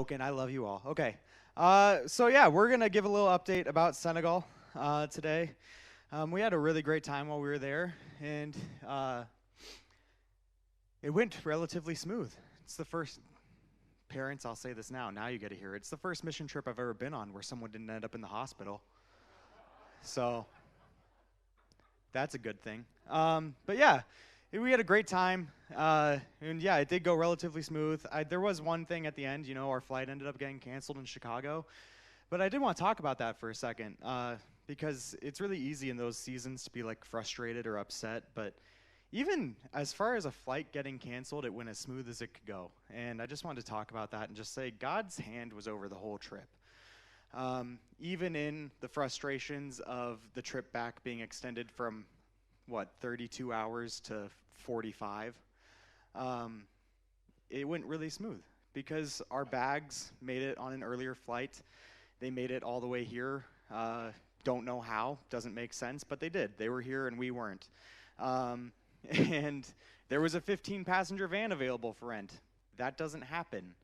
Okay, and I love you all. Okay. So yeah, we're gonna give a little update about Senegal today. We had a really great time while we were there, and it went relatively smooth. It's the first parents. I'll say this now. Now you get to hear it. It's the first mission trip I've ever been on where someone didn't end up in the hospital. So that's a good thing. But yeah, we had a great time. And yeah, it did go relatively smooth. There was one thing at the end, our flight ended up getting canceled in Chicago. But I did want to talk about that for a second because it's really easy in those seasons to be like frustrated or upset. But even as far as a flight getting canceled, it went as smooth as it could go. And I just wanted to talk about that and just say God's hand was over the whole trip. Even in the frustrations of the trip back being extended from 32 hours to 45, it went really smooth because our bags made it on an earlier flight. They made it all the way here. Don't know how, doesn't make sense, but they did. They were here and we weren't. And there was a 15-passenger van available for rent. That doesn't happen.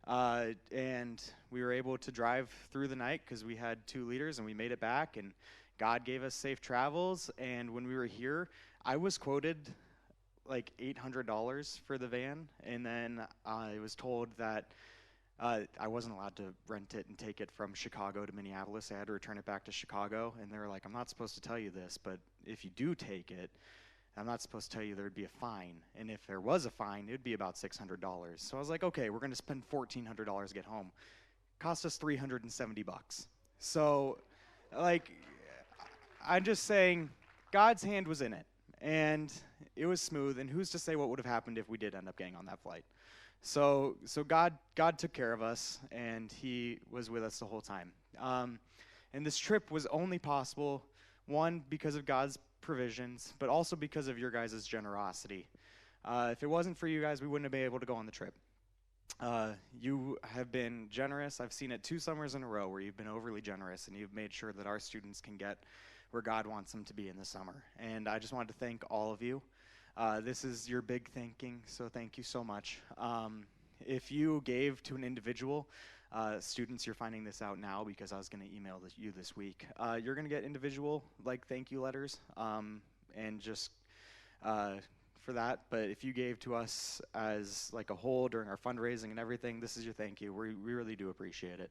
And we were able to drive through the night because we had 2 liters and we made it back, and God gave us safe travels. And when we were here, I was quoted like $800 for the van, and then I was told that I wasn't allowed to rent it and take it from Chicago to Minneapolis. I had to return it back to Chicago, and they were like, I'm not supposed to tell you this, but if you do take it, I'm not supposed to tell you there'd be a fine. And if there was a fine, it'd be about $600. So I was like, okay, we're going to spend $1,400 to get home. Cost us $370. So, like, I'm just saying God's hand was in it. And it was smooth. And who's to say what would have happened if we did end up getting on that flight? So God took care of us, and He was with us the whole time. And this trip was only possible, one, because of God's provisions, but also because of your guys' generosity. If it wasn't for you guys, we wouldn't have been able to go on the trip. You have been generous. I've seen it 2 summers in a row where you've been overly generous, and you've made sure that our students can get where God wants them to be in the summer. And I just wanted to thank all of you. This is your big thanking, so thank you so much. If you gave to an individual, students, you're finding this out now because I was going to email you this week. You're going to get individual thank you letters, and just for that. But if you gave to us as a whole during our fundraising and everything, this is your thank you. We really do appreciate it.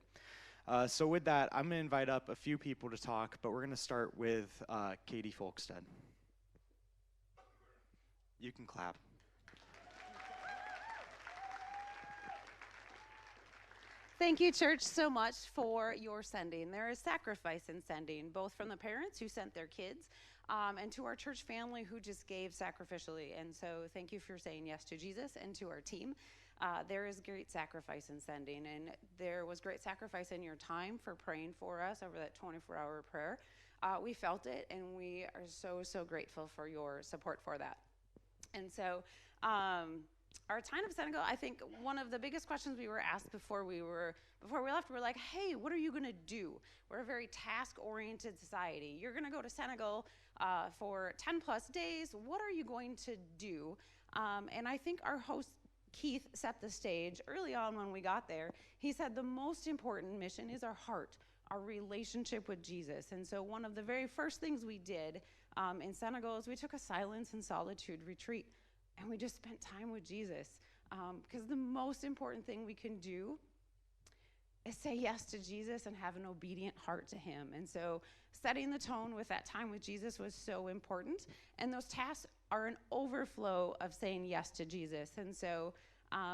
So with that, I'm going to invite up a few people to talk, but we're going to start with Katie Folkstead. You can clap. Thank you, church, so much for your sending. There is sacrifice in sending, both from the parents who sent their kids and to our church family who just gave sacrificially. And so thank you for saying yes to Jesus, and to our team. There is great sacrifice in sending, and there was great sacrifice in your time for praying for us over that 24-hour prayer. We felt it, and we are so, so grateful for your support for that. And so our time of Senegal, I think one of the biggest questions we were asked before we left, we're like, hey, what are you going to do? We're a very task-oriented society. You're going to go to Senegal for 10 plus days. What are you going to do? And I think our host, Keith, set the stage early on when we got there. He said the most important mission is our heart, our relationship with Jesus. And so one of the very first things we did in Senegal is we took a silence and solitude retreat, and we just spent time with Jesus, because the most important thing we can do is say yes to Jesus and have an obedient heart to Him. And so setting the tone with that time with Jesus was so important, and those tasks are an overflow of saying yes to Jesus. And so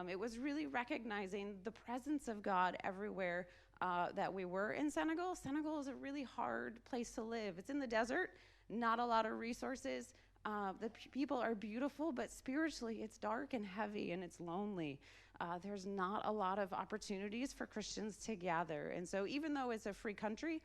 it was really recognizing the presence of God everywhere that we were in Senegal. Senegal is a really hard place to live. It's in the desert, not a lot of resources. The people are beautiful, but spiritually it's dark and heavy, and it's lonely. There's not a lot of opportunities for Christians to gather. And so even though it's a free country,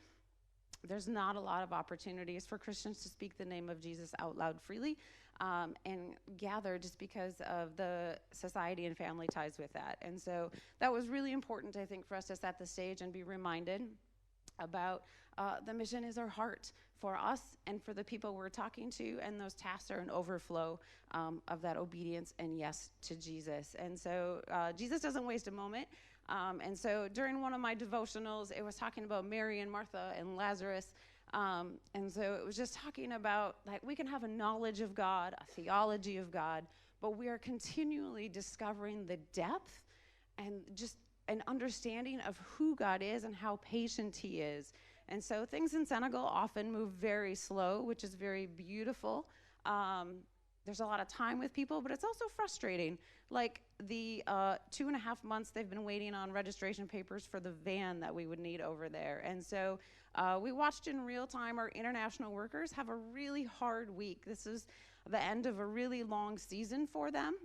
there's not a lot of opportunities for Christians to speak the name of Jesus out loud freely and gather, just because of the society and family ties with that. And so that was really important, I think, for us to set the stage and be reminded about the mission is our heart for us and for the people we're talking to, and those tasks are an overflow of that obedience and yes to Jesus. And so Jesus doesn't waste a moment. And so during one of my devotionals, it was talking about Mary and Martha and Lazarus. And so it was just talking about, like, we can have a knowledge of God, a theology of God, but we are continually discovering the depth and just an understanding of who God is and how patient he is. And so things in Senegal often move very slow, which is very beautiful. There's a lot of time with people, but it's also frustrating. Like the 2.5 months they've been waiting on registration papers for the van that we would need over there. And so we watched in real time our international workers have a really hard week. This is the end of a really long season for them.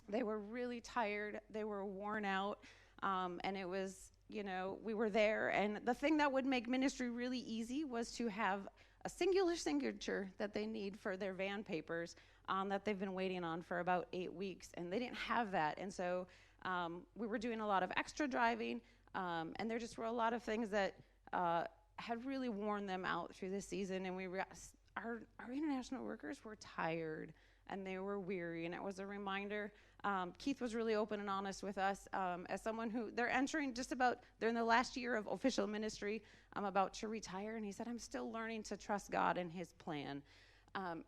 They were really tired. They were worn out. And it was, we were there. And the thing that would make ministry really easy was to have a singular signature that they need for their van papers that they've been waiting on for about 8 weeks. And they didn't have that. And so we were doing a lot of extra driving. And there just were a lot of things that had really worn them out through this season. And our international workers were tired and they were weary. And it was a reminder. Keith was really open and honest with us as someone who they're in the last year of official ministry. I'm about to retire. And he said, I'm still learning to trust God and his plan.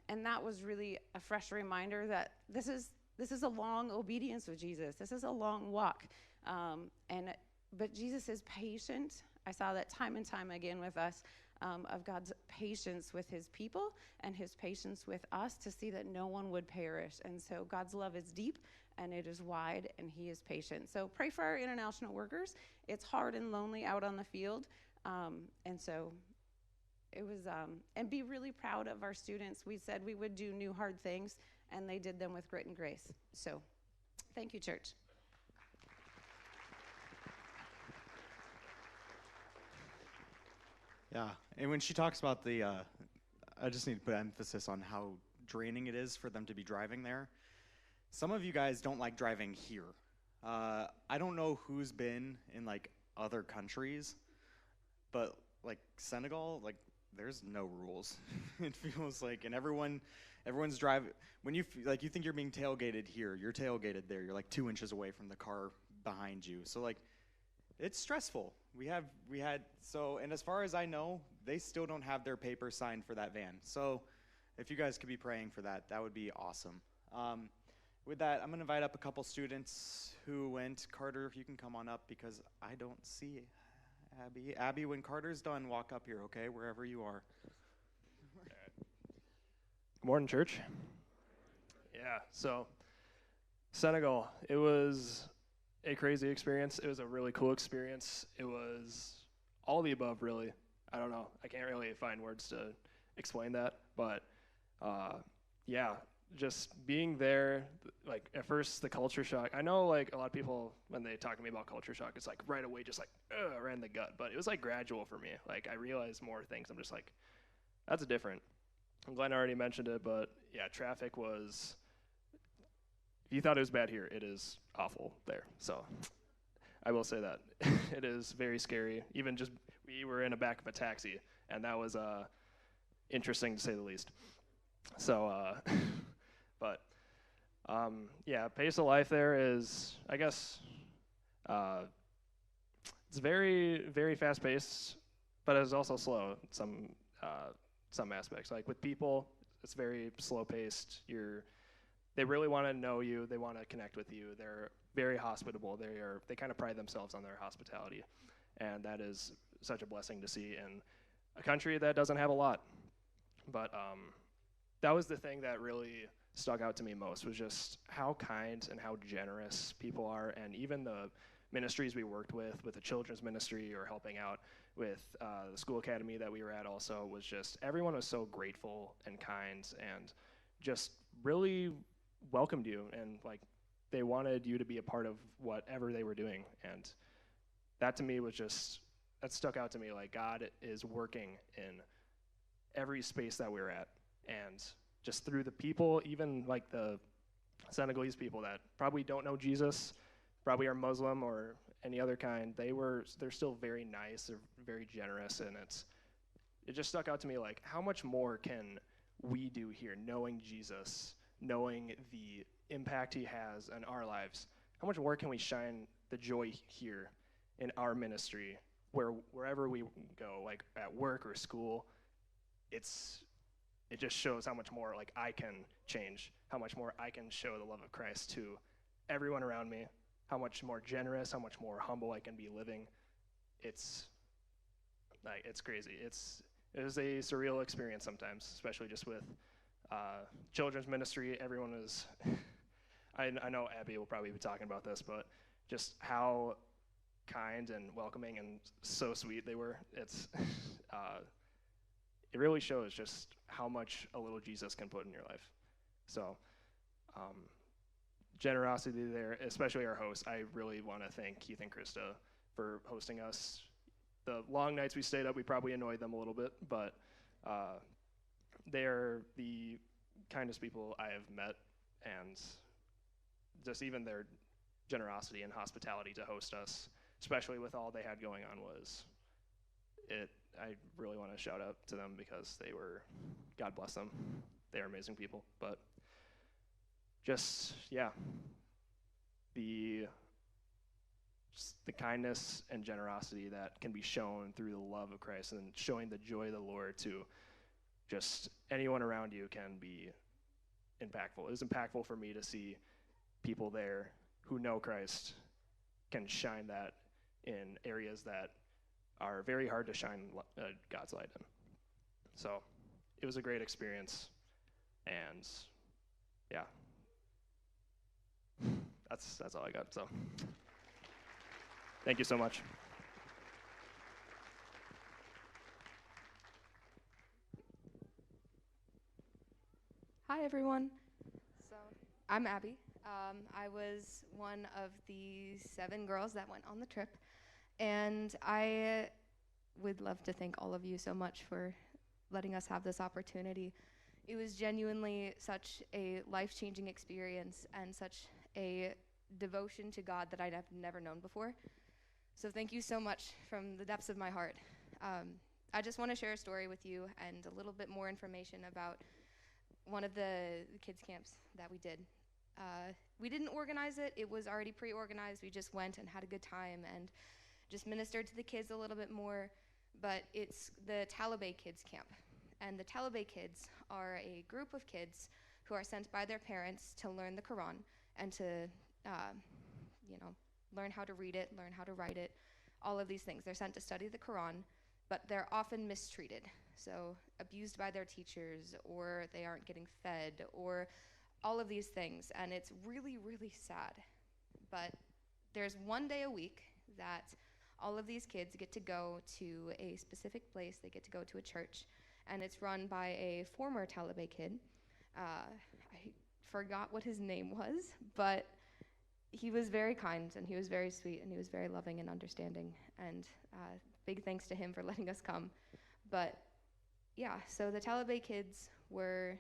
And that was really a fresh reminder that this is a long obedience with Jesus. This is a long walk. But Jesus is patient. I saw that time and time again with us, of God's patience with his people and his patience with us to see that no one would perish. And so God's love is deep and it is wide and he is patient. So pray for our international workers. It's hard and lonely out on the field. And so it was, and be really proud of our students. We said we would do new hard things and they did them with grit and grace. So thank you, church. Yeah, and when she talks about I just need to put emphasis on how draining it is for them to be driving there. Some of you guys don't like driving here. I don't know who's been in like other countries, but like Senegal, like there's no rules. It feels like, and everyone's driving. When you think you're being tailgated here, you're tailgated there. You're like 2 inches away from the car behind you. So like, it's stressful. And as far as I know, they still don't have their papers signed for that van. So if you guys could be praying for that, that would be awesome. With that, I'm going to invite up a couple students who went. Carter, if you can come on up because I don't see Abby. Abby, when Carter's done, walk up here, okay, wherever you are. Good morning, church. Yeah, so Senegal, it was a crazy experience. It was a really cool experience. It was all the above, really. I don't know. I can't really find words to explain that. But, yeah, just being there, like, at first, the culture shock. I know, like, a lot of people, when they talk to me about culture shock, it's, like, right away just, like, right in the gut. But it was, like, gradual for me. Like, I realized more things. I'm just like, that's different. Glen already mentioned it, but, yeah, traffic was... If you thought it was bad here, it is awful there. So I will say that. It is very scary. Even just, we were in the back of a taxi, and that was interesting to say the least. So, yeah, pace of life there is, I guess, it's very, very fast-paced, but it's also slow in some aspects. Like with people, it's very slow-paced. They really want to know you. They want to connect with you. They're very hospitable. They kind of pride themselves on their hospitality, and that is such a blessing to see in a country that doesn't have a lot. But that was the thing that really stuck out to me most, was just how kind and how generous people are, and even the ministries we worked with the children's ministry or helping out with the school academy that we were at also, was just everyone was so grateful and kind and just really welcomed you, and like they wanted you to be a part of whatever they were doing. And that to me was just, that stuck out to me, like God is working in every space that we're at, and just through the people, even like the Senegalese people that probably don't know Jesus, probably are Muslim or any other kind, they're still very nice, they're very generous, and it just stuck out to me, like how much more can we do here, knowing Jesus, knowing the impact he has on our lives? How much more can we shine the joy here in our ministry, wherever we go, like at work or school, it just shows how much more like I can change, how much more I can show the love of Christ to everyone around me, how much more generous, how much more humble I can be living. It's crazy. It was a surreal experience sometimes, especially just with children's ministry. Everyone was, I know Abby will probably be talking about this, but just how kind and welcoming and so sweet they were. It really shows just how much a little Jesus can put in your life. So, generosity there, especially our hosts. I really want to thank Keith and Krista for hosting us. The long nights we stayed up, we probably annoyed them a little bit, but they're the kindest people I have met, and just even their generosity and hospitality to host us, especially with all they had going on, I really want to shout out to them because God bless them. They are amazing people. But just, yeah, the kindness and generosity that can be shown through the love of Christ and showing the joy of the Lord to just anyone around you can be impactful. It was impactful for me to see people there who know Christ can shine that in areas that are very hard to shine God's light in. So it was a great experience, and yeah, that's all I got. So thank you so much. Hi, everyone. So, I'm Abby. I was one of the 7 girls that went on the trip, and I would love to thank all of you so much for letting us have this opportunity. It was genuinely such a life-changing experience and such a devotion to God that I'd have never known before. So thank you so much from the depths of my heart. I just want to share a story with you and a little bit more information about one of the kids camps that we did. We didn't organize it. It was already pre-organized. We just went and had a good time and just ministered to the kids a little bit more. But it's the Talibé Kids Camp. And the Talibé kids are a group of kids who are sent by their parents to learn the Quran and to, learn how to read it, learn how to write it, all of these things. They're sent to study the Quran, but they're often mistreated. So abused by their teachers, or they aren't getting fed, or all of these things. And it's really, really sad. But there's one day a week that all of these kids get to go to a specific place. They get to go to a church, and it's run by a former Talibé kid. I forgot what his name was, but he was very kind, and he was very sweet, and he was very loving and understanding, and big thanks to him for letting us come. But yeah, so the Talibé kids were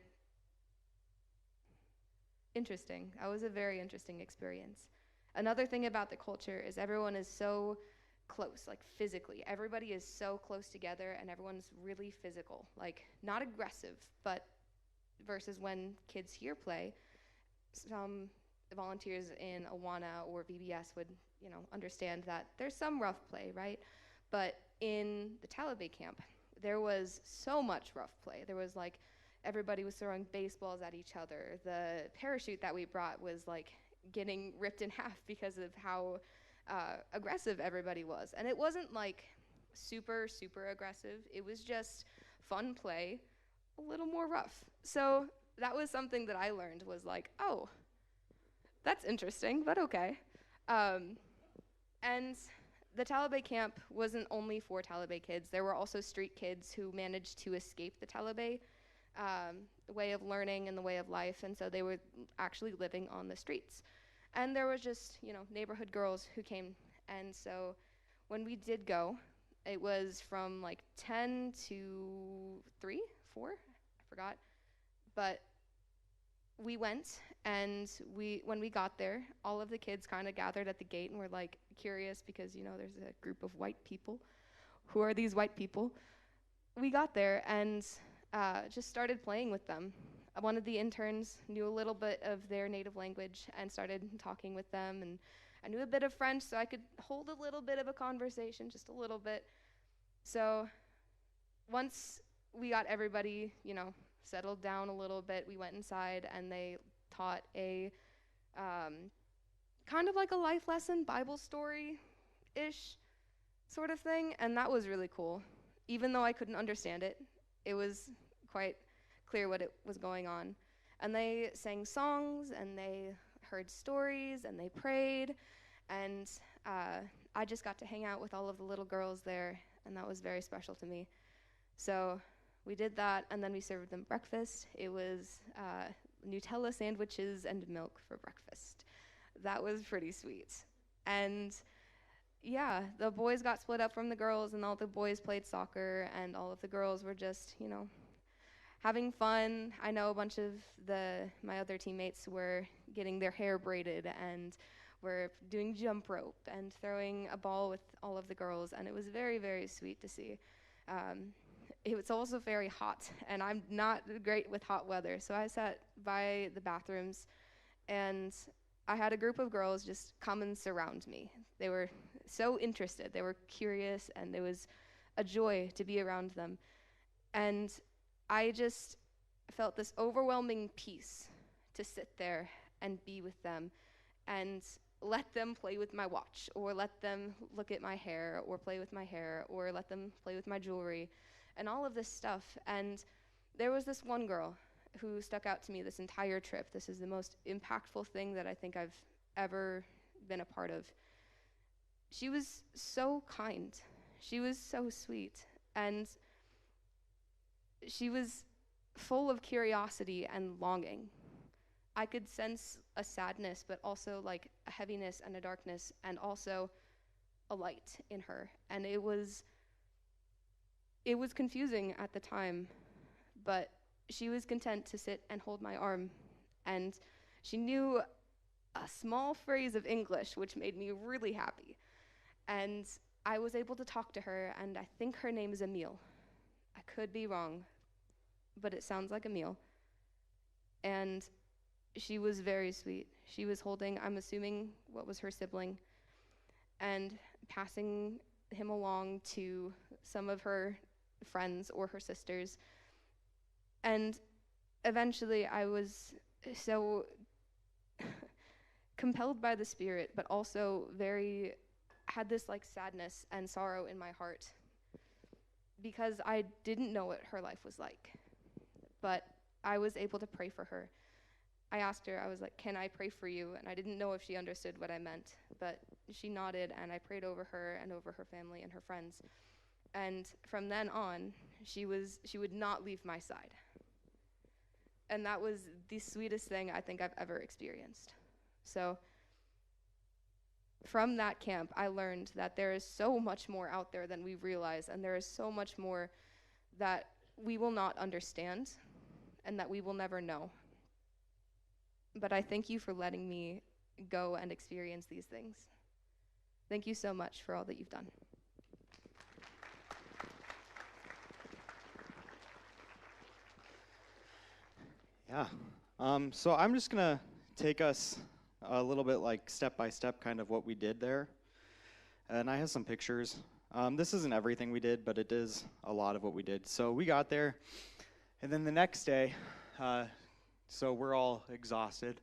interesting. That was a very interesting experience. Another thing about the culture is everyone is so close, like physically. Everybody is so close together, and everyone's really physical, like not aggressive, but versus when kids here play, some volunteers in Awana or VBS would, understand that there's some rough play, right? But in the Talibé camp, there was so much rough play. There was like, everybody was throwing baseballs at each other. The parachute that we brought was like getting ripped in half because of how aggressive everybody was. And it wasn't like super, super aggressive. It was just fun play, a little more rough. So that was something that I learned was like, oh, that's interesting, but okay. And the Talibé camp wasn't only for Talibé kids. There were also street kids who managed to escape the Talibé way of learning and the way of life, and so they were actually living on the streets. And there was just, neighborhood girls who came, and so when we did go, it was from like 10 to 3, 4, I forgot, but we went, and when we got there, all of the kids kind of gathered at the gate and were like curious because, there's a group of white people. Who are these white people? We got there and just started playing with them. One of the interns knew a little bit of their native language and started talking with them I knew a bit of French, so I could hold a little bit of a conversation, just a little bit. So once we got everybody, settled down a little bit, we went inside and they taught a kind of like a life lesson, Bible story-ish sort of thing, and that was really cool. Even though I couldn't understand it, it was quite clear what it was going on. And they sang songs, and they heard stories, and they prayed, and I just got to hang out with all of the little girls there, and that was very special to me. So we did that, and then we served them breakfast. It was Nutella sandwiches and milk for breakfast. That was pretty sweet. And yeah, the boys got split up from the girls, and all the boys played soccer, and all of the girls were just, having fun. I know a bunch of my other teammates were getting their hair braided and were doing jump rope and throwing a ball with all of the girls, and it was very, very sweet to see. It was also very hot, and I'm not great with hot weather, so I sat by the bathrooms, and I had a group of girls just come and surround me. They were so interested. They were curious, and it was a joy to be around them. And I just felt this overwhelming peace to sit there and be with them and let them play with my watch, or let them look at my hair, or play with my hair, or let them play with my jewelry, and all of this stuff. And there was this one girl who stuck out to me this entire trip. This is the most impactful thing that I think I've ever been a part of. She was so kind. She was so sweet. And she was full of curiosity and longing. I could sense a sadness, but also like a heaviness and a darkness, and also a light in her. And it was confusing at the time, but she was content to sit and hold my arm. And she knew a small phrase of English, which made me really happy. And I was able to talk to her, and I think her name is Emile. I could be wrong, but it sounds like Emile. And she was very sweet. She was holding, I'm assuming, what was her sibling, and passing him along to some of her friends or her sisters. And eventually I was so compelled by the Spirit, but also had this like sadness and sorrow in my heart, because I didn't know what her life was like. But I was able to pray for her. I asked her, I was like, can I pray for you? And I didn't know if she understood what I meant, but she nodded, and I prayed over her and over her family and her friends. And from then on, she would not leave my side. And that was the sweetest thing I think I've ever experienced. So from that camp, I learned that there is so much more out there than we realize, and there is so much more that we will not understand and that we will never know. But I thank you for letting me go and experience these things. Thank you so much for all that you've done. Yeah. So I'm just going to take us a little bit like step by step kind of what we did there. And I have some pictures. This isn't everything we did, but it is a lot of what we did. So we got there, and then the next day, so we're all exhausted.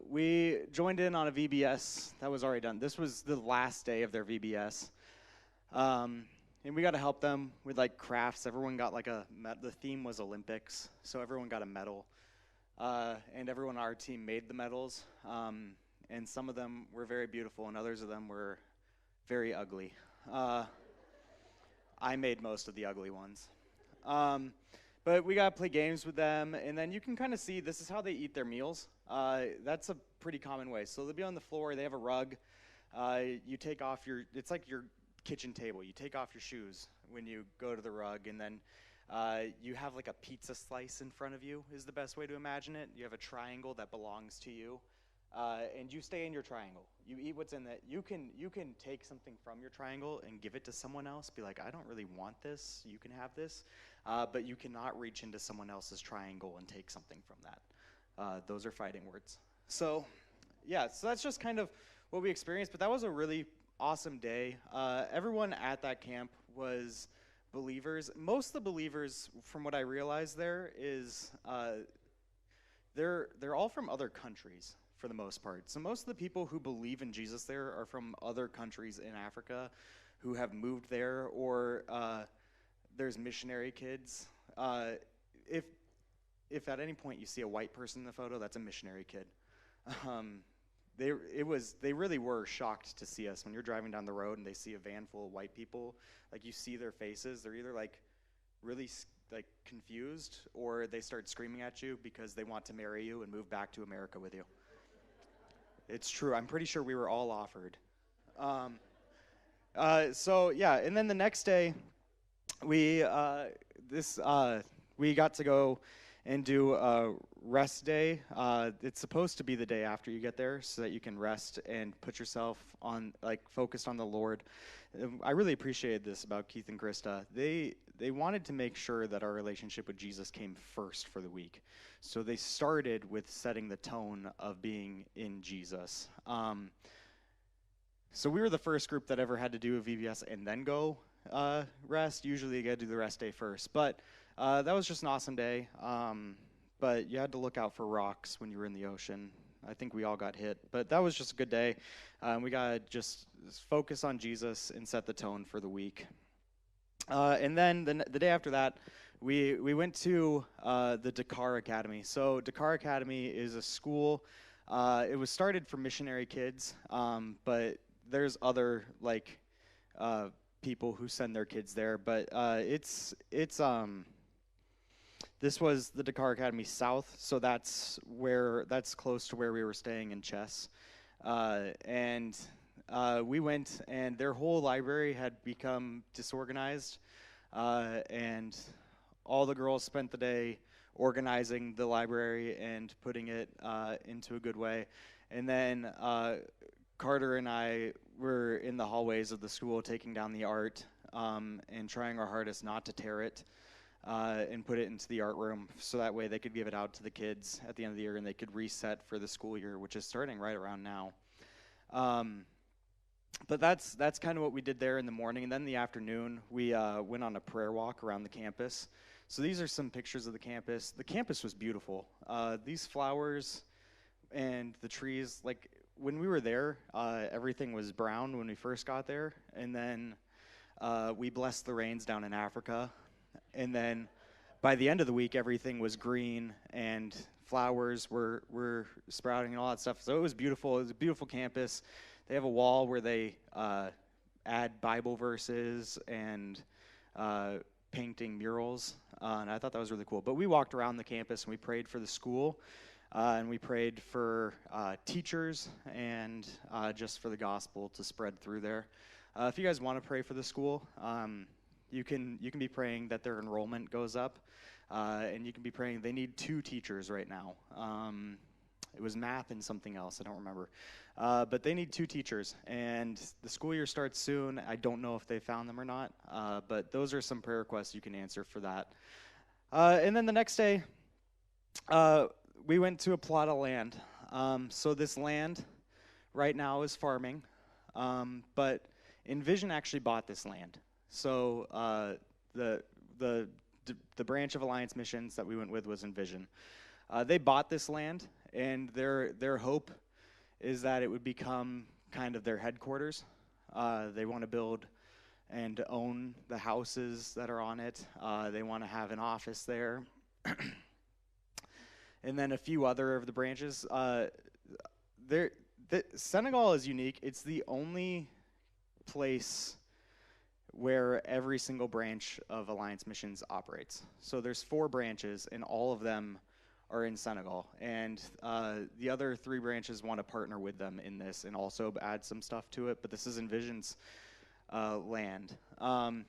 We joined in on a VBS that was already done. This was the last day of their VBS. And we got to help them with like crafts. Everyone got like the theme was Olympics, so everyone got a medal. And everyone on our team made the medals. And some of them were very beautiful, and others of them were very ugly. I made most of the ugly ones. But we got to play games with them, and then you can kind of see this is how they eat their meals. That's a pretty common way. So they'll be on the floor. They have a rug. You take off it's like your kitchen table. You take off your shoes when you go to the rug, and then you have like a pizza slice in front of you is the best way to imagine it. You have a triangle that belongs to you, and you stay in your triangle. You eat what's in that. You can take something from your triangle and give it to someone else. Be like, I don't really want this. You can have this. But you cannot reach into someone else's triangle and take something from that. Those are fighting words. So, yeah, so that's just kind of what we experienced, but that was a really awesome day. Everyone at that camp was believers. Most of the believers, from what I realized there, is they're all from other countries for the most part. So most of the people who believe in Jesus there are from other countries in Africa who have moved there, or there's missionary kids. If at any point you see a white person in the photo, that's a missionary kid. They really were shocked to see us when you're driving down the road and they see a van full of white people. Like, you see their faces, they're either like really like confused, or they start screaming at you because they want to marry you and move back to America with you. It's true. I'm pretty sure we were all offered. So yeah, and then the next day, we got to go and do a rest day. It's supposed to be the day after you get there, so that you can rest and put yourself on, like, focused on the Lord. I really appreciated this about Keith and Krista. They wanted to make sure that our relationship with Jesus came first for the week. So they started with setting the tone of being in Jesus. So we were the first group that ever had to do a VBS and then go rest. Usually you got to do the rest day first. But that was just an awesome day. But you had to look out for rocks when you were in the ocean. I think we all got hit. But that was just a good day. We got to just focus on Jesus and set the tone for the week. And then the day after that, we went to the Dakar Academy. So Dakar Academy is a school. It was started for missionary kids, but there's other people who send their kids there. But this was the Dakar Academy South, so that's close to where we were staying in Chess. And we went, and their whole library had become disorganized, and all the girls spent the day organizing the library and putting it into a good way. And then Carter and I were in the hallways of the school taking down the art and trying our hardest not to tear it and put it into the art room, so that way they could give it out to the kids at the end of the year and they could reset for the school year, which is starting right around now. But that's kind of what we did there in the morning. And then in the afternoon, we went on a prayer walk around the campus. So these are some pictures of the campus. The campus was beautiful. These flowers and the trees, like when we were there, everything was brown when we first got there. And then we blessed the rains down in Africa. And then by the end of the week, everything was green and flowers were sprouting and all that stuff. So it was beautiful. It was a beautiful campus. They have a wall where they add Bible verses and painting murals, and I thought that was really cool. But we walked around the campus and we prayed for the school, and we prayed for teachers and just for the gospel to spread through there. If you guys want to pray for the school, you can be praying that their enrollment goes up, and you can be praying they need 2 teachers right now. It was math and something else, I don't remember. But they need 2 teachers, and the school year starts soon. I don't know if they found them or not, but those are some prayer requests you can answer for that. And then the next day, we went to a plot of land. So this land right now is farming, but Envision actually bought this land. So the branch of Alliance Missions that we went with was Envision. They bought this land, and their hope is that it would become kind of their headquarters. They want to build and own the houses that are on it. They want to have an office there. And then a few other of the branches. Senegal is unique. It's the only place where every single branch of Alliance Missions operates. So there's 4 branches, and all of them are in Senegal, and the other 3 branches want to partner with them in this and also add some stuff to it. But this is Envision's land, and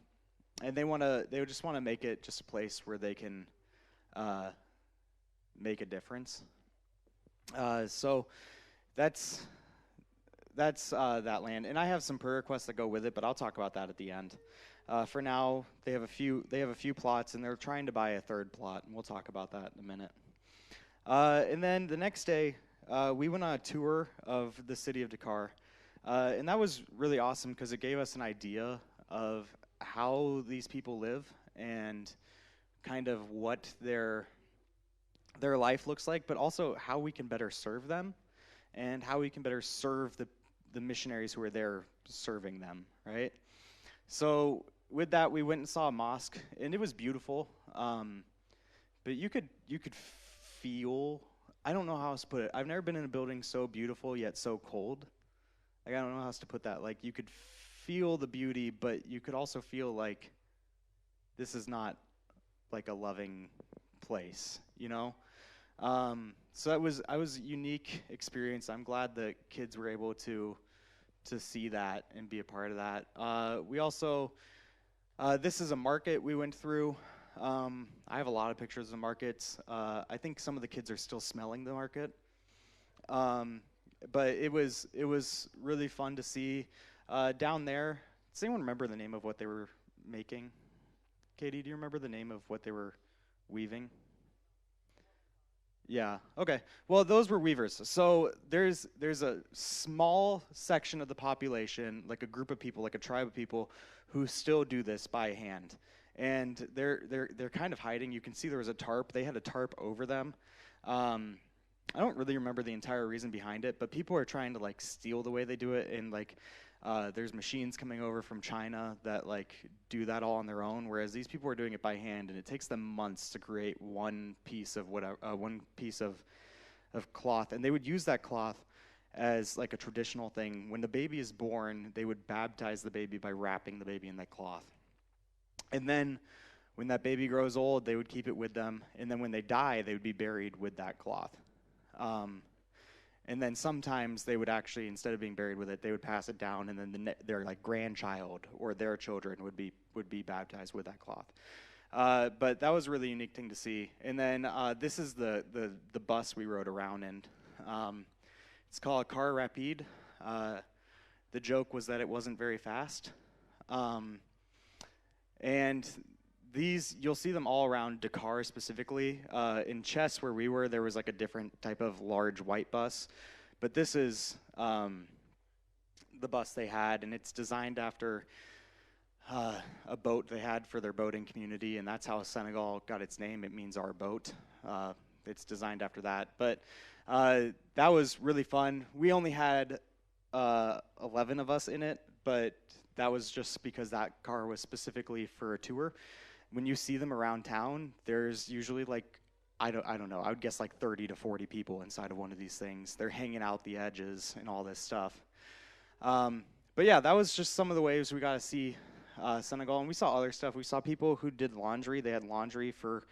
they just want to make it just a place where they can make a difference. So that's that land, and I have some prayer requests that go with it, but I'll talk about that at the end. For now, they have a few plots, and they're trying to buy a 3rd plot, and we'll talk about that in a minute. And then the next day, we went on a tour of the city of Dakar. And that was really awesome because it gave us an idea of how these people live and kind of what their life looks like, but also how we can better serve them and how we can better serve the missionaries who are there serving them, right? So with that, we went and saw a mosque, and it was beautiful. But you could feel, I don't know how else to put it. I've never been in a building so beautiful yet so cold. Like, I don't know how else to put that. Like, you could feel the beauty, but you could also feel like this is not like a loving place, you know? So that was a unique experience. I'm glad that kids were able to see that and be a part of that. We also, this is a market we went through. I have a lot of pictures of the markets. I think some of the kids are still smelling the market. But it was really fun to see. Down there, does anyone remember the name of what they were making? Katie, do you remember the name of what they were weaving? Yeah, okay. Well, those were weavers. So there's a small section of the population, like a group of people, like a tribe of people, who still do this by hand. And they're kind of hiding. You can see there was a tarp. They had a tarp over them. I don't really remember the entire reason behind it, but people are trying to like steal the way they do it, and like there's machines coming over from China that like do that all on their own, whereas these people are doing it by hand, and it takes them months to create one piece of cloth, and they would use that cloth as like a traditional thing. When the baby is born, they would baptize the baby by wrapping the baby in that cloth. And then when that baby grows old, they would keep it with them, and then when they die, they would be buried with that cloth. And then sometimes they would actually, instead of being buried with it, they would pass it down, and then their like grandchild or their children would be baptized with that cloth. But that was a really unique thing to see. And then this is the bus we rode around in. It's called a car rapide. The joke was that it wasn't very fast. And these, you'll see them all around Dakar specifically. In Chess, where we were, there was like a different type of large white bus. But this is the bus they had, and it's designed after a boat they had for their boating community, and that's how Senegal got its name. It means our boat. It's designed after that. But that was really fun. We only had 11 of us in it, but that was just because that car was specifically for a tour. When you see them around town, there's usually like, I don't know, I would guess like 30 to 40 people inside of one of these things. They're hanging out the edges and all this stuff. But yeah, that was just some of the ways we got to see Senegal. And we saw other stuff. We saw people who did laundry. They had laundry for,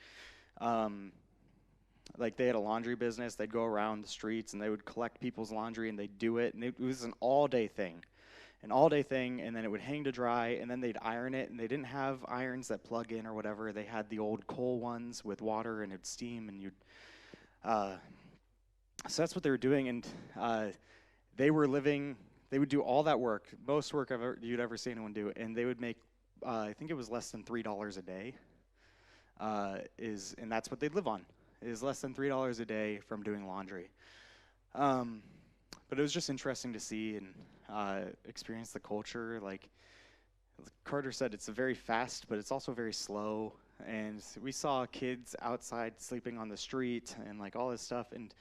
like they had a laundry business. They'd go around the streets and they would collect people's laundry and they'd do it. And it was an all-day thing. And then it would hang to dry, and then they'd iron it, and they didn't have irons that plug in or whatever. They had the old coal ones with water, and it'd steam, and so that's what they were doing, and they would do all that work, most work you'd ever see anyone do, and they would make, I think it was less than $3 a day, and that's what they'd live on, is less than $3 a day from doing laundry. But it was just interesting to see and experience the culture. Like Carter said, it's very fast, but it's also very slow. And we saw kids outside sleeping on the street and like all this stuff. And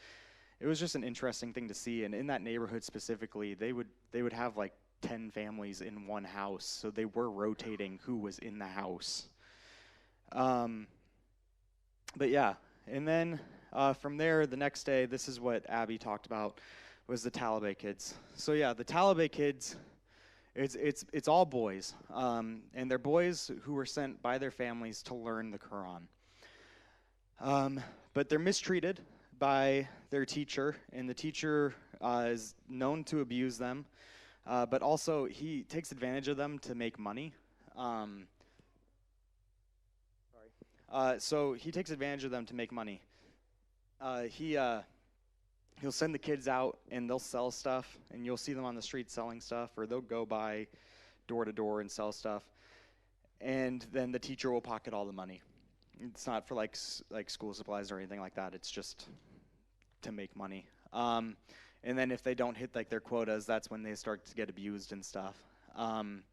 it was just an interesting thing to see. And in that neighborhood specifically, they would have like 10 families in one house. So they were rotating who was in the house. But yeah, and then from there, the next day, this is what Abby talked about, was the Talibé kids. So yeah, the Talibé kids, it's all boys, and they're boys who were sent by their families to learn the Quran. But they're mistreated by their teacher, and the teacher is known to abuse them, but also he takes advantage of them to make money. So he takes advantage of them to make money. He'll send the kids out and they'll sell stuff, and you'll see them on the street selling stuff, or they'll go by door to door and sell stuff, and then the teacher will pocket all the money. It's not for like school supplies or anything like that. It's just to make money. And And then if they don't hit like their quotas, that's when they start to get abused and stuff. And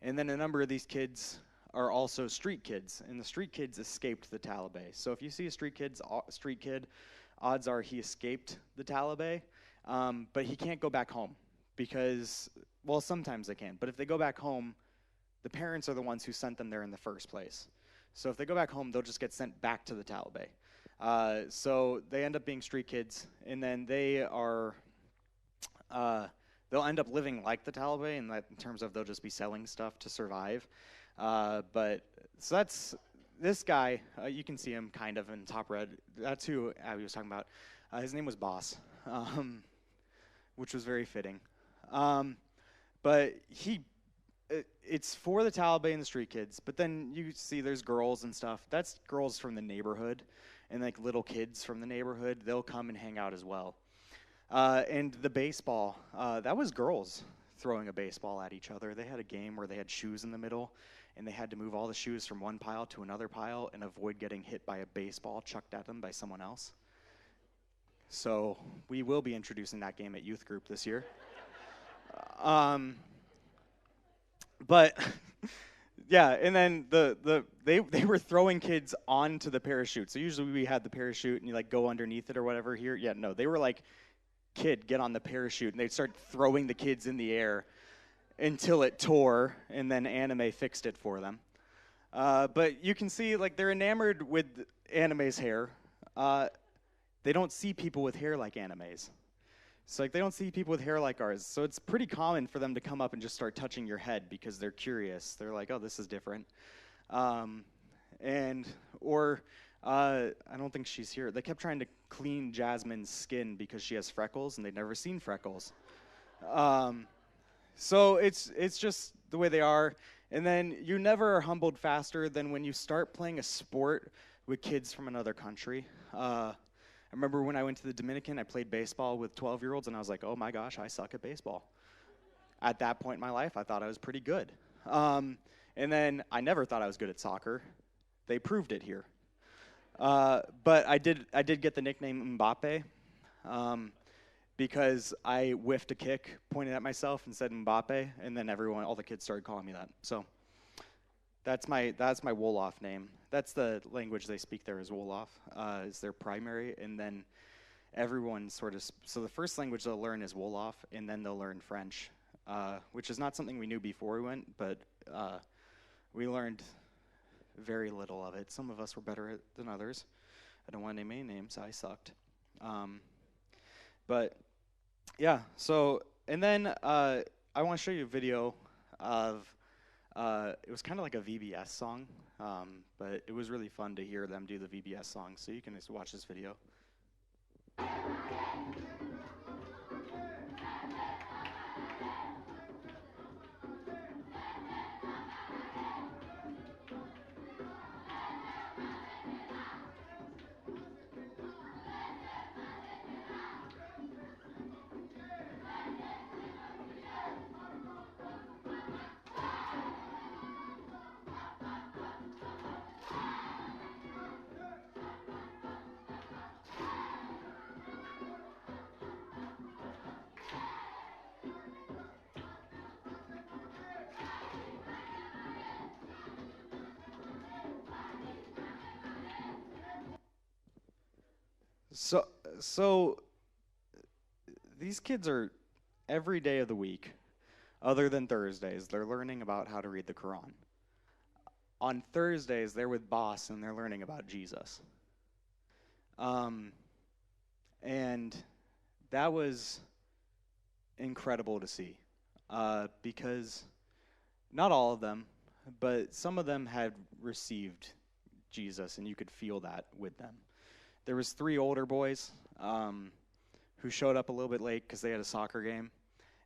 then a number of these kids are also street kids, and the street kids escaped the Taliban. So if you see a street kid, odds are he escaped the Taliban, but he can't go back home because, well, sometimes they can. But if they go back home, the parents are the ones who sent them there in the first place. So if they go back home, they'll just get sent back to the Taliban. So they end up being street kids, and then they are, they'll end up living like the Taliban in terms of they'll just be selling stuff to survive. But so that's this guy. You can see him kind of in top red. That's who Abby was talking about. His name was Boss, which was very fitting. But it's for the Taliban and the street kids. But then you see there's girls and stuff. That's girls from the neighborhood, and like little kids from the neighborhood. They'll come and hang out as well. And the baseball, that was girls throwing a baseball at each other. They had a game where they had shoes in the middle, and they had to move all the shoes from one pile to another pile and avoid getting hit by a baseball chucked at them by someone else. So we will be introducing that game at youth group this year. But yeah, and then they were throwing kids onto the parachute. So usually we had the parachute and you like go underneath it or whatever. Here, yeah, no, they were like, kid, get on the parachute, and they'd start throwing the kids in the air until it tore, and then anime fixed it for them. But you can see, like, they're enamored with anime's hair. They don't see people with hair like anime's. So, like, they don't see people with hair like ours. So it's pretty common for them to come up and just start touching your head because they're curious. They're like, oh, this is different. I don't think she's here. They kept trying to clean Jasmine's skin because she has freckles, and they'd never seen freckles. So it's just the way they are. And then you never are humbled faster than when you start playing a sport with kids from another country. I remember when I went to the Dominican, I played baseball with 12-year-olds, and I was like, oh my gosh, I suck at baseball. At that point in my life, I thought I was pretty good. And then I never thought I was good at soccer. They proved it here. But I did get the nickname Mbappe because I whiffed a kick, pointed at myself, and said Mbappe, and then all the kids started calling me that. So that's my Wolof name. That's the language they speak there, is Wolof, is their primary, and then everyone so the first language they'll learn is Wolof, and then they'll learn French, which is not something we knew before we went, but we learned very little of it. Some of us were better than others. I don't want to name any names. I sucked. But yeah, so, and then I want to show you a video of, it was kind of like a VBS song, but it was really fun to hear them do the VBS song. So you can just watch this video. So these kids are every day of the week, other than Thursdays, they're learning about how to read the Quran. On Thursdays, they're with Boss and they're learning about Jesus. And that was incredible to see, because not all of them, but some of them had received Jesus, and you could feel that with them. There was 3 older boys who showed up a little bit late because they had a soccer game.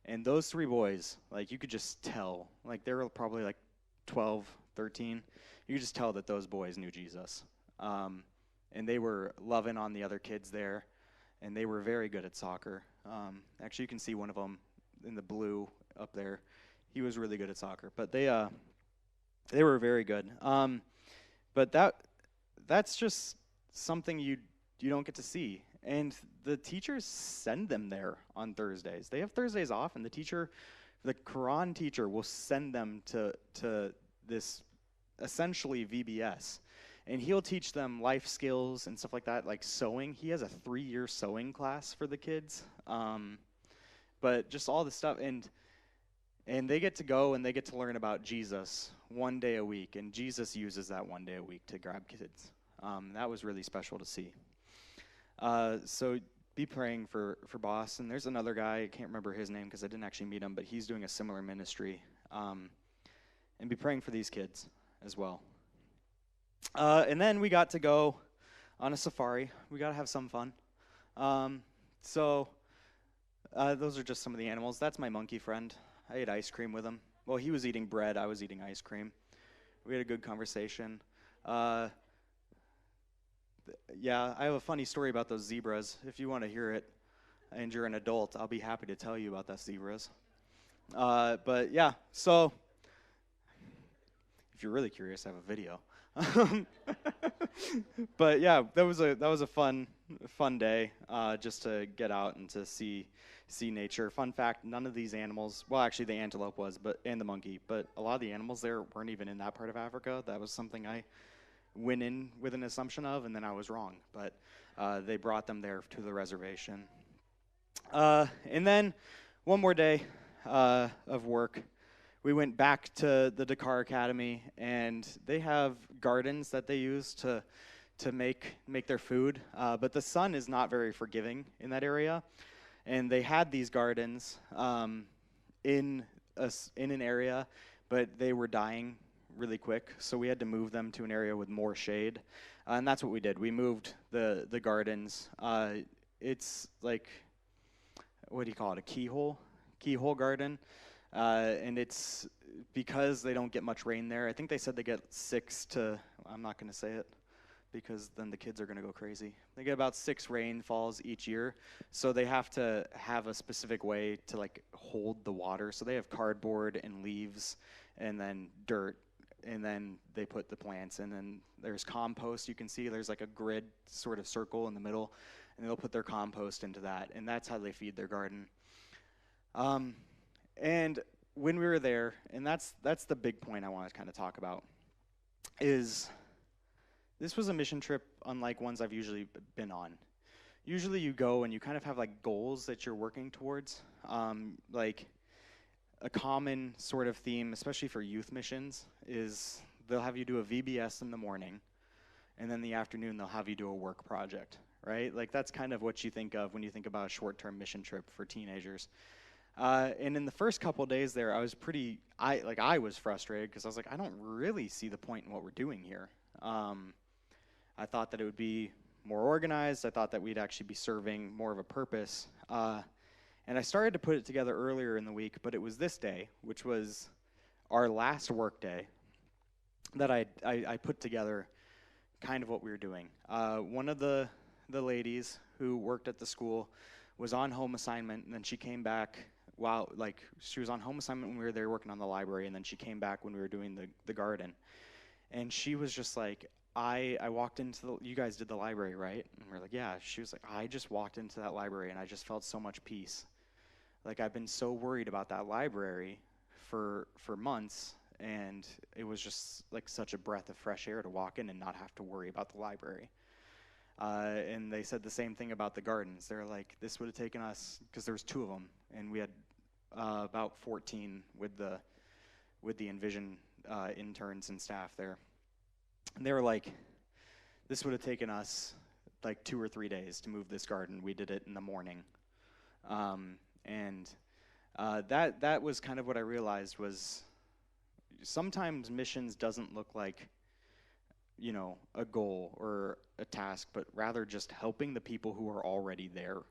And those 3 boys, like, you could just tell. Like, they were probably like 12, 13. You could just tell that those boys knew Jesus. And they were loving on the other kids there. And they were very good at soccer. Actually, you can see one of them in the blue up there. He was really good at soccer. But they were very good. But that's just something you don't get to see. And the teachers send them there on Thursdays. They have Thursdays off, and the Quran teacher will send them to this essentially VBS. And he'll teach them life skills and stuff like that, like sewing. He has a 3-year sewing class for the kids. But just all the stuff. And they get to go and they get to learn about Jesus one day a week. And Jesus uses that one day a week to grab kids. That was really special to see. So be praying for Boss. And there's another guy, I can't remember his name because I didn't actually meet him, but he's doing a similar ministry. And be praying for these kids as well. And then we got to go on a safari. We got to have some fun. So those are just some of the animals. That's my monkey friend. I ate ice cream with him. Well, he was eating bread. I was eating ice cream. We had a good conversation. Yeah, I have a funny story about those zebras. If you want to hear it and you're an adult, I'll be happy to tell you about those zebras. But yeah, so if you're really curious, I have a video. But yeah, that was a fun day, just to get out and to see nature. Fun fact: none of these animals, well, actually the antelope was, and the monkey, but a lot of the animals there weren't even in that part of Africa. That was something I went in with an assumption of, and then I was wrong. But they brought them there to the reservation. And then one more day of work. We went back to the Dakar Academy, and they have gardens that they use to make their food. But the sun is not very forgiving in that area, and they had these gardens in an area, but they were dying really quick, so we had to move them to an area with more shade, and that's what we did. We moved the gardens. It's like, what do you call it? A keyhole garden. And it's because they don't get much rain there. I think they said they get I'm not going to say it because then the kids are going to go crazy. They get about 6 rainfalls each year. So they have to have a specific way to like hold the water. So they have cardboard and leaves and then dirt. And then they put the plants in. And there's compost. You can see there's like a grid sort of circle in the middle. And they'll put their compost into that. And that's how they feed their garden. And when we were there, and that's the big point I want to kind of talk about, is this was a mission trip unlike ones I've usually been on. Usually you go and you kind of have like goals that you're working towards, like a common sort of theme, especially for youth missions, is they'll have you do a VBS in the morning, and then in the afternoon they'll have you do a work project, right? Like that's kind of what you think of when you think about a short-term mission trip for teenagers. And in the first couple of days there, I was frustrated because I was like, I don't really see the point in what we're doing here. I thought that it would be more organized. I thought that we'd actually be serving more of a purpose. And I started to put it together earlier in the week, but it was this day, which was our last work day, that I put together kind of what we were doing. One of the ladies who worked at the school was on home assignment, and then she came back she was on home assignment when we were there working on the library, and then she came back when we were doing the garden. And she was just like, I walked into you guys did the library, right? And we're like, yeah. She was like, I just walked into that library, and I just felt so much peace. Like, I've been so worried about that library for months, and it was just like such a breath of fresh air to walk in and not have to worry about the library. And they said the same thing about the gardens. They're like, this would have taken us, because there was 2 of them, and we had about 14 with the Envision interns and staff there. And they were like, this would have taken us like 2 or 3 days to move this garden. We did it in the morning. And that was kind of what I realized was sometimes missions doesn't look like, a goal or a task, but rather just helping the people who are already there.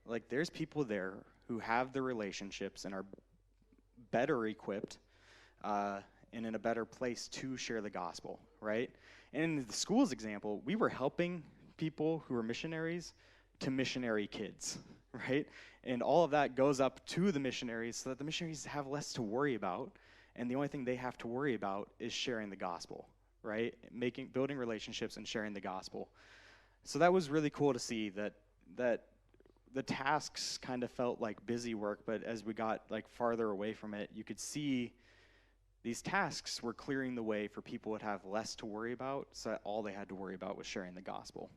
Like there's people there who have the relationships and are better equipped and in a better place to share the gospel, right? And in the school's example, we were helping people who were missionaries to missionary kids, right? And all of that goes up to the missionaries so that the missionaries have less to worry about, and the only thing they have to worry about is sharing the gospel, right? Building relationships and sharing the gospel. So that was really cool to see that the tasks kind of felt like busy work, but as we got like farther away from it, you could see these tasks were clearing the way for people to have less to worry about, so that all they had to worry about was sharing the gospel.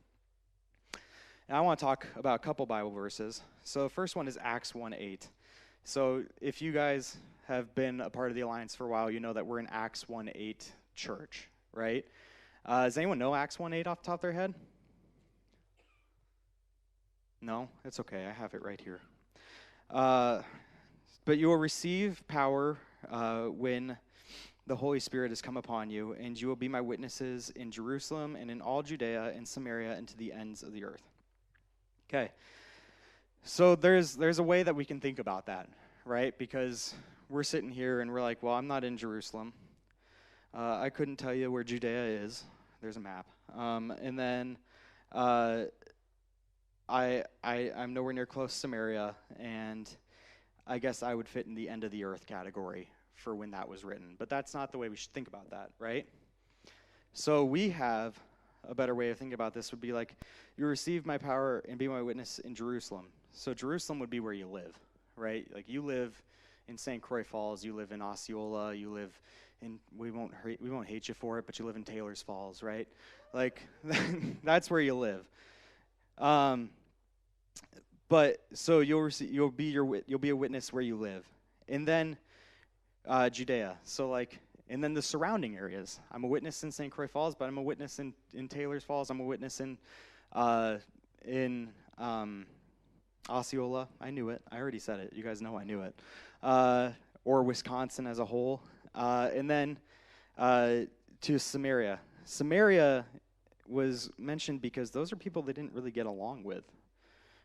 And I want to talk about a couple Bible verses. So the first one is Acts 1:8. So if you guys have been a part of the Alliance for a while, you know that we're an Acts 1:8 church, right? Does anyone know Acts 1:8 off the top of their head? No? It's okay. I have it right here. But you will receive power when the Holy Spirit has come upon you, and you will be my witnesses in Jerusalem and in all Judea and Samaria and to the ends of the earth. Okay. So there's a way that we can think about that, right? Because we're sitting here and we're like, well, I'm not in Jerusalem. I couldn't tell you where Judea is. There's a map. And then I'm nowhere near close to Samaria, and I guess I would fit in the end of the earth category for when that was written. But that's not the way we should think about that, right? So we have a better way of thinking about this would be like, you receive my power and be my witness in Jerusalem. So Jerusalem would be where you live, right? Like you live in St. Croix Falls, you live in Osceola, you live in, we won't hate you for it, but you live in Taylor's Falls, right? Like that's where you live. But so you'll be a witness where you live, and then Judea. So like, and then the surrounding areas. I'm a witness in St. Croix Falls, but I'm a witness in Taylor's Falls. I'm a witness in Osceola. I knew it. I already said it. You guys know I knew it. Or Wisconsin as a whole, and then to Samaria. Samaria was mentioned because those are people they didn't really get along with,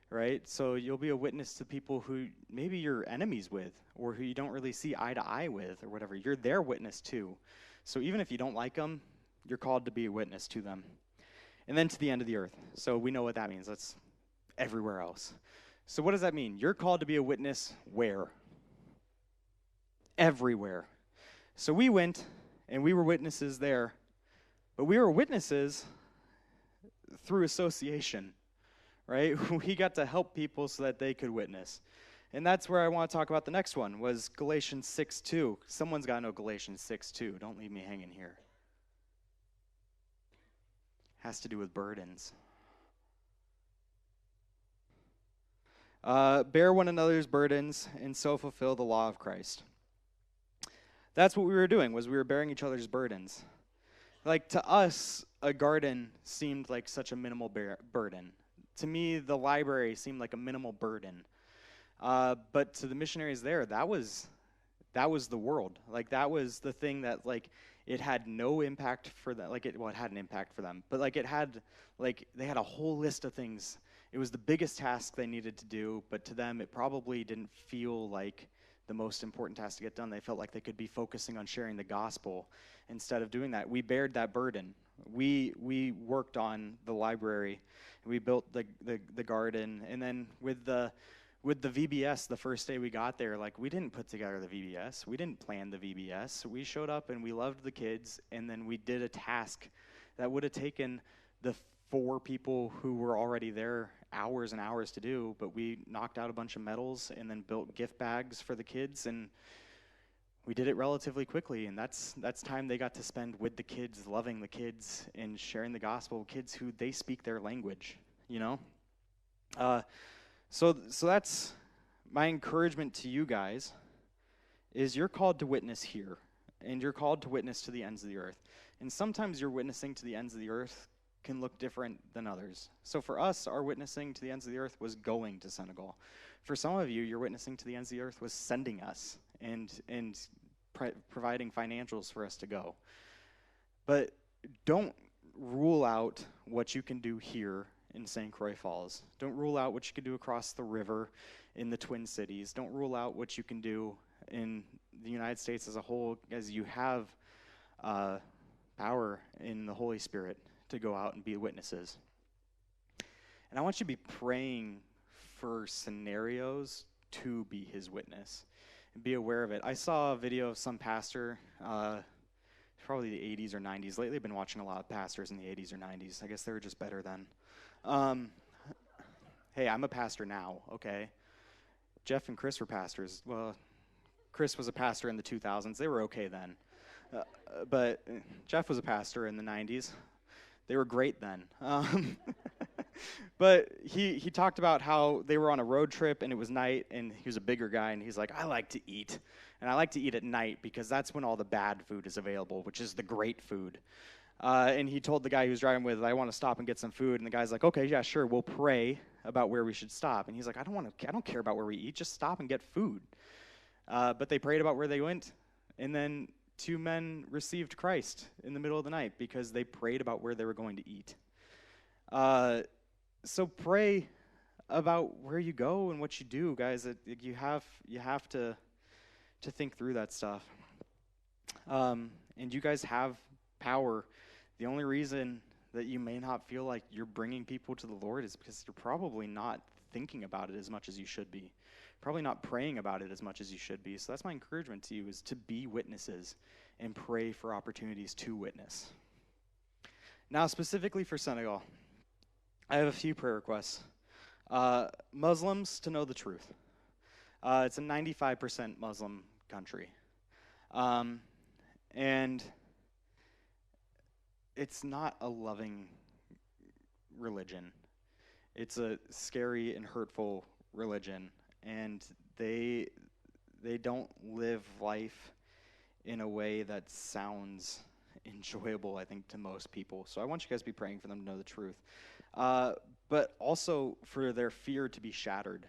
right? So you'll be a witness to people who maybe you're enemies with, or who you don't really see eye to eye with, or whatever. You're their witness too. So even if you don't like them, you're called to be a witness to them. And then to the end of the earth. So we know what that means. That's everywhere else. So what does that mean? You're called to be a witness where? Everywhere. So we went, and we were witnesses there, but we were witnesses through association, right? We got to help people so that they could witness. And that's where I want to talk about the next one, was Galatians 6:2. Someone's got to know Galatians 6:2. Don't leave me hanging here. Has to do with burdens. Bear one another's burdens and so fulfill the law of Christ. That's what we were doing, was we were bearing each other's burdens. Like, to us, a garden seemed like such a minimal burden. To me, the library seemed like a minimal burden. But to the missionaries there, that was the world. Like, that was the thing that, like, it had no impact for them. Like, it had an impact for them. But, like, they had a whole list of things. It was the biggest task they needed to do, but to them, it probably didn't feel like the most important task to get done. They felt like they could be focusing on sharing the gospel instead of doing that. We bared that burden. We worked on the library. We built the garden, and then with the VBS, the first day we got there, like, we didn't put together the VBS. We didn't plan the VBS. We showed up and we loved the kids, and then we did a task that would have taken the 4 people who were already there hours and hours to do, but we knocked out a bunch of medals and then built gift bags for the kids, and we did it relatively quickly. And that's time they got to spend with the kids, loving the kids and sharing the gospel with kids who they speak their language, you know? So that's my encouragement to you guys, is you're called to witness here, and you're called to witness to the ends of the earth. And sometimes your witnessing to the ends of the earth can look different than others. So for us, our witnessing to the ends of the earth was going to Senegal. For some of you, your witnessing to the ends of the earth was sending us and providing financials for us to go. But don't rule out what you can do here in St. Croix Falls. Don't rule out what you can do across the river in the Twin Cities. Don't rule out what you can do in the United States as a whole, as you have power in the Holy Spirit to go out and be witnesses. And I want you to be praying for scenarios to be his witness and be aware of it. I saw a video of some pastor, probably the 80s or 90s. Lately I've been watching a lot of pastors in the 80s or 90s. I guess they were just better then. Um, hey, I'm a pastor now, okay? Jeff and Chris were pastors. Well, Chris was a pastor in the 2000s. They were okay then. But Jeff was a pastor in the 90s. They were great then. But he talked about how they were on a road trip and it was night, and he was a bigger guy, and he's like, I like to eat. And I like to eat at night because that's when all the bad food is available, which is the great food. And he told the guy he was driving with, I want to stop and get some food. And the guy's like, okay, yeah, sure, we'll pray about where we should stop. And he's like, I don't care about where we eat, just stop and get food. But they prayed about where they went, and then 2 men received Christ in the middle of the night because they prayed about where they were going to eat. So pray about where you go and what you do, guys. You have to think through that stuff. And you guys have power. The only reason that you may not feel like you're bringing people to the Lord is because you're probably not thinking about it as much as you should be. Probably not praying about it as much as you should be. So that's my encouragement to you, is to be witnesses and pray for opportunities to witness. Now, specifically for Senegal, I have a few prayer requests. Muslims to know the truth. It's a 95% Muslim country. And it's not a loving religion. It's a scary and hurtful religion. And they don't live life in a way that sounds enjoyable, I think, to most people. So I want you guys to be praying for them to know the truth. But also for their fear to be shattered.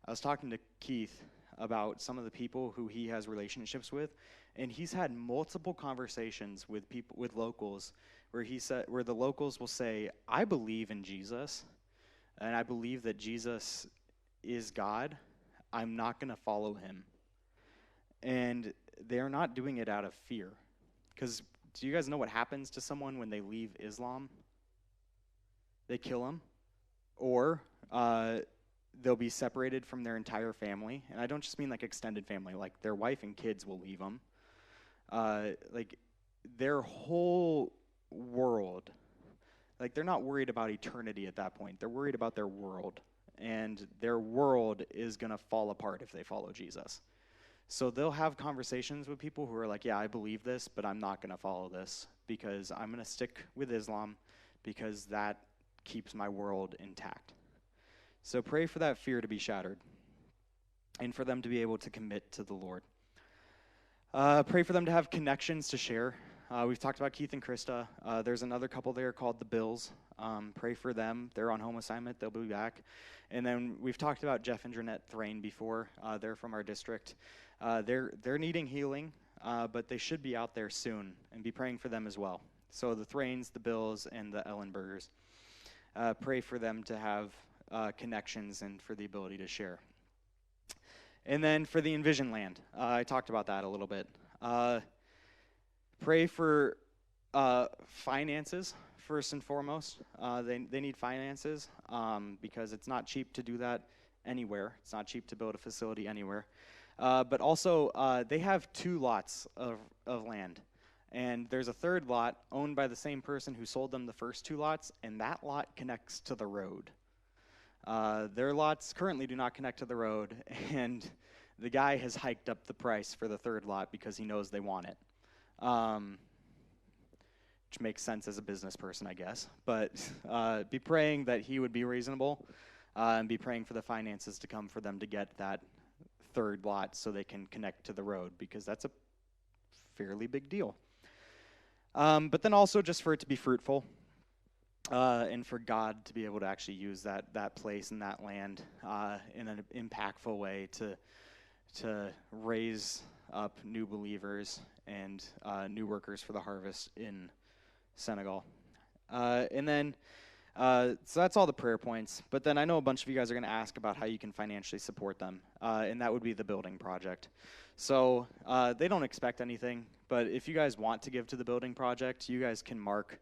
I was talking to Keith about some of the people who he has relationships with, and he's had multiple conversations with people, with locals, where the locals will say, I believe in Jesus, and I believe that Jesus is God. I'm not going to follow him. And they're not doing it out of fear. Because do you guys know what happens to someone when they leave Islam? They kill them, or they'll be separated from their entire family. And I don't just mean like extended family, like their wife and kids will leave them. Like their whole world, like they're not worried about eternity at that point. They're worried about their world. And their world is going to fall apart if they follow Jesus. So they'll have conversations with people who are like, yeah, I believe this, but I'm not going to follow this because I'm going to stick with Islam because that keeps my world intact. So pray for that fear to be shattered and for them to be able to commit to the Lord. Pray for them to have connections to share. We've talked about Keith and Krista. There's another couple there called the Bills. Pray for them. They're on home assignment. They'll be back. And then we've talked about Jeff and Jeanette Thrain before. They're from our district. They're needing healing, but they should be out there soon, and be praying for them as well. So the Thrains, the Bills, and the Ellenbergers. Pray for them to have connections and for the ability to share. And then for the Envision Land, I talked about that a little bit. Pray for finances first and foremost. They need finances because it's not cheap to do that anywhere. It's not cheap to build a facility anywhere. But also, they have 2 lots of land. And there's a 3rd lot owned by the same person who sold them the first 2 lots, and that lot connects to the road. Their lots currently do not connect to the road, and the guy has hiked up the price for the 3rd lot because he knows they want it. Which makes sense as a business person, I guess. But be praying that he would be reasonable, and be praying for the finances to come for them to get that 3rd lot so they can connect to the road, because that's a fairly big deal. But then also just for it to be fruitful, and for God to be able to actually use that place and that land in an impactful way to raise up new believers and new workers for the harvest in Senegal. And then, so that's all the prayer points. But then I know a bunch of you guys are going to ask about how you can financially support them, and that would be the building project. So they don't expect anything, but if you guys want to give to the building project, you guys can mark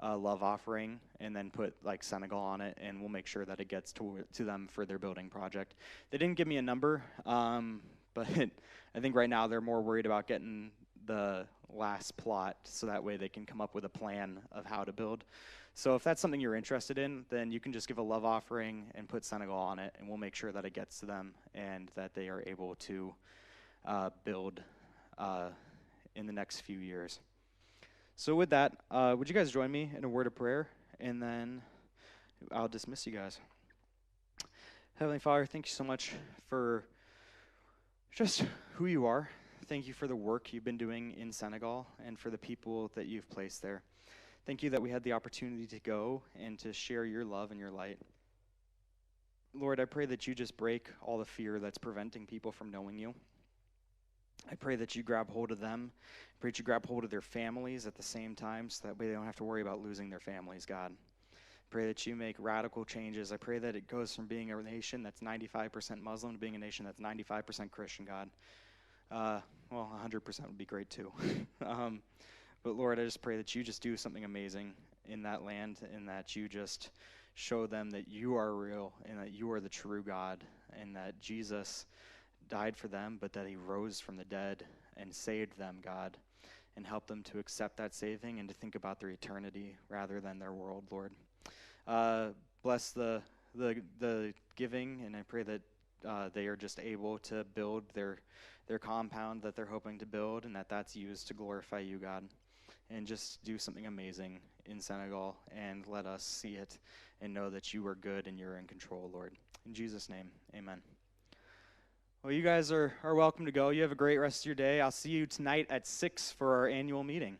love offering and then put like Senegal on it, and we'll make sure that it gets to them for their building project. They didn't give me a number, but I think right now they're more worried about getting the last plot, so that way they can come up with a plan of how to build. So if that's something you're interested in, then you can just give a love offering and put Senegal on it, and we'll make sure that it gets to them and that they are able to build in the next few years. So with that, would you guys join me in a word of prayer, and then I'll dismiss you guys. Heavenly Father, thank you so much for just who you are. Thank you for the work you've been doing in Senegal and for the people that you've placed there. Thank you that we had the opportunity to go and to share your love and your light. Lord, I pray that you just break all the fear that's preventing people from knowing you. I pray that you grab hold of them. I pray that you grab hold of their families at the same time, so that way they don't have to worry about losing their families, God. I pray that you make radical changes. I pray that it goes from being a nation that's 95% Muslim to being a nation that's 95% Christian, God. Well, 100% would be great too. But Lord, I just pray that you just do something amazing in that land, and that you just show them that you are real and that you are the true God, and that Jesus died for them, but that he rose from the dead and saved them, God, and help them to accept that saving and to think about their eternity rather than their world, Lord. Bless the giving, and I pray that they are just able to build their compound that they're hoping to build, and that's used to glorify you, God. And just do something amazing in Senegal, and let us see it and know that you are good and you're in control, Lord. In Jesus' name, amen. Well, you guys are welcome to go. You have a great rest of your day. I'll see you tonight at 6 for our annual meeting.